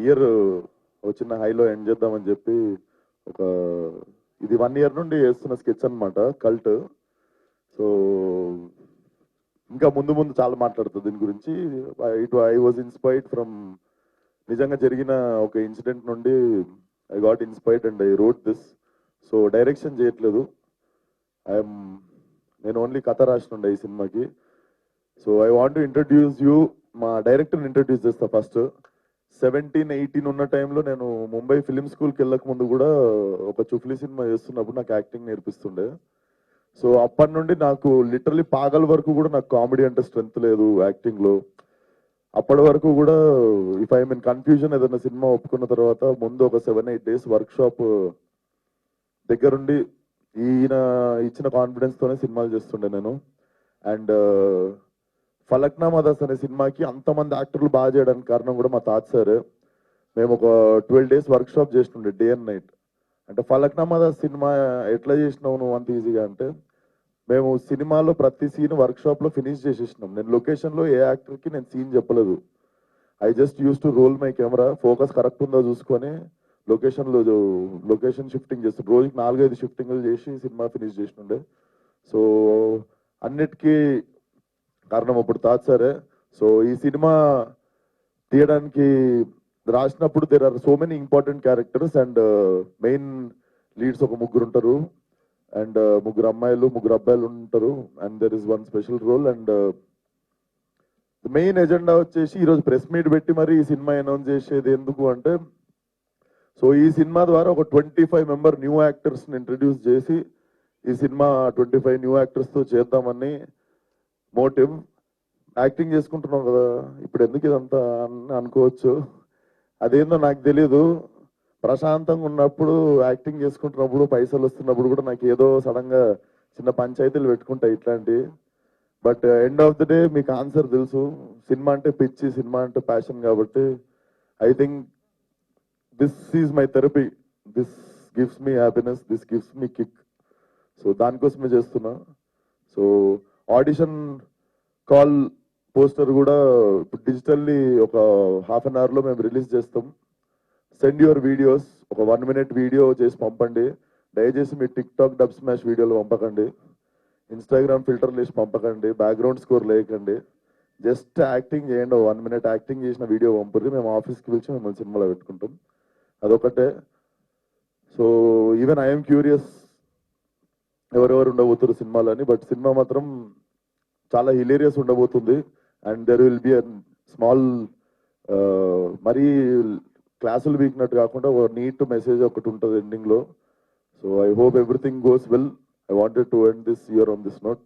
Year చిన్న హైలో end చేద్దామని చెప్పి ఒక ఇది 1 year నుండి వేస్తున్న స్కెచ్ అన్నమాట, కల్ట్. సో ఇంకా ముందు ముందు చాలా మాట్లాడుతుంది దీని గురించి. ఐ వాజ్ ఇన్స్పైర్డ్ ఫ్రమ్ నిజంగా జరిగిన ఒక ఇన్సిడెంట్ నుండి I got inspired and I wrote this. So direction చేయట్లేదు, నేను ఓన్లీ కథ రాసినుండే ఈ సినిమాకి. So I want to introduce you, మా డైరెక్టర్ని ఇంట్రడ్యూస్ చేస్తా ఫస్ట్. 17-18 ఉన్న టైంలో నేను ముంబై ఫిలిం స్కూల్కి వెళ్ళక ముందు కూడా ఒక చుఫ్లీ సినిమా చేస్తున్నప్పుడు నాకు యాక్టింగ్ నేర్పిస్తుండే. సో అప్పటి నుండి నాకు లిటరలీ పాగల్ వరకు కూడా నాకు కామెడీ అంటే స్ట్రెంత్ లేదు యాక్టింగ్లో. అప్పటి వరకు కూడా ఇఫ్ ఐ మీన్ కన్ఫ్యూజన్ ఏదైనా సినిమా ఒప్పుకున్న తర్వాత ముందు ఒక 7-8 days వర్క్ షాప్ దగ్గరుండి ఈయన ఇచ్చిన కాన్ఫిడెన్స్తోనే సినిమాలు చేస్తుండే నేను. అండ్ ఫలక్నామా దాస్ అనే సినిమాకి అంతమంది యాక్టర్లు బాగా చేయడానికి కారణం కూడా మా తాత సార్. మేము ఒక 12 days వర్క్ షాప్ చేస్తుండే, డే అండ్ నైట్. అంటే ఫలక్నామా దాస్ సినిమా ఎట్లా చేసినావు నువ్వు అంత ఈజీగా అంటే, మేము సినిమాలో ప్రతి సీన్ వర్క్ షాప్లో ఫినిష్ చేసేసినాం. నేను లొకేషన్లో ఏ యాక్టర్కి నేను సీన్ చెప్పలేదు. I just use to roll my camera, focus correct ఉందో చూసుకొని లొకేషన్ షిఫ్టింగ్ చేస్తుండే. రోజుకి 4-5 షిఫ్టింగ్లు చేసి సినిమా ఫినిష్ చేసినుండే. సో అన్నిటికీ కారణం అప్పుడు తాత సారే. సో ఈ సినిమా తీయడానికి రాసినప్పుడు there are so many important characters and main leads ఒక 3 ఉంటారు అండ్ 3 అమ్మాయిలు 3 అబ్బాయిలు ఉంటారు and there is 1 special role. And main agenda వచ్చేసి ఈరోజు ప్రెస్ మీట్ పెట్టి మరి ఈ సినిమా అనౌన్స్ చేసేది ఎందుకు అంటే, సో ఈ సినిమా ద్వారా ఒక 25 member న్యూ యాక్టర్స్ని ఇంట్రడ్యూస్ చేసి ఈ సినిమా 25 న్యూ యాక్టర్స్తో చేద్దామని మోటివ్. యాక్టింగ్ చేసుకుంటున్నాం కదా ఇప్పుడు ఎందుకు ఇదంతా అని అనుకోవచ్చు, అదేందో నాకు తెలీదు. ప్రశాంతంగా ఉన్నప్పుడు యాక్టింగ్ చేసుకుంటున్నప్పుడు పైసలు వస్తున్నప్పుడు కూడా నాకు ఏదో సడన్గా చిన్న పంచాయతీలు పెట్టుకుంటాయి ఇట్లాంటివి. But end of the day మీకు ఆన్సర్ తెలుసు, సినిమా అంటే పిచ్చి, సినిమా అంటే ప్యాషన్. కాబట్టి I think this is my therapy, this gives me happiness, this gives me kick. So దానికోసమే చేస్తున్నా. సో ఆడిషన్ కాల్ పోస్టర్ కూడా ఇప్పుడు డిజిటల్లీ ఒక ½ an hourలో మేము రిలీజ్ చేస్తాం. సెండ్ యువర్ వీడియోస్, ఒక 1 minute వీడియో చేసి పంపండి. దయచేసి మీ టిక్టాక్ డబ్ స్మాష్ వీడియోలు పంపకండి, ఇన్స్టాగ్రామ్ ఫిల్టర్లు వేసి పంపకండి, బ్యాక్గ్రౌండ్ స్కోర్ లేకండి. జస్ట్ యాక్టింగ్ చేయండి, 1 minute యాక్టింగ్ చేసిన వీడియో పంపుర్రి, మేము ఆఫీస్కి పిలిచి మిమ్మల్ని సినిమాలో పెట్టుకుంటాం. అదొకటే. సో ఈవెన్ ఐఎమ్ క్యూరియస్ ఎవరెవరు ఉండబోతున్నారు సినిమాలో అని. బట్ సినిమా మాత్రం చాలా హిలేరియస్ ఉండబోతుంది. And there will be a small మరీ క్లాసులు వీక్నట్టు కాకుండా ఒక నీట్ మెసేజ్ ఒకటి ఉంటుంది ఎండింగ్లో. So I hope everything goes well. I wanted to end this year on this note.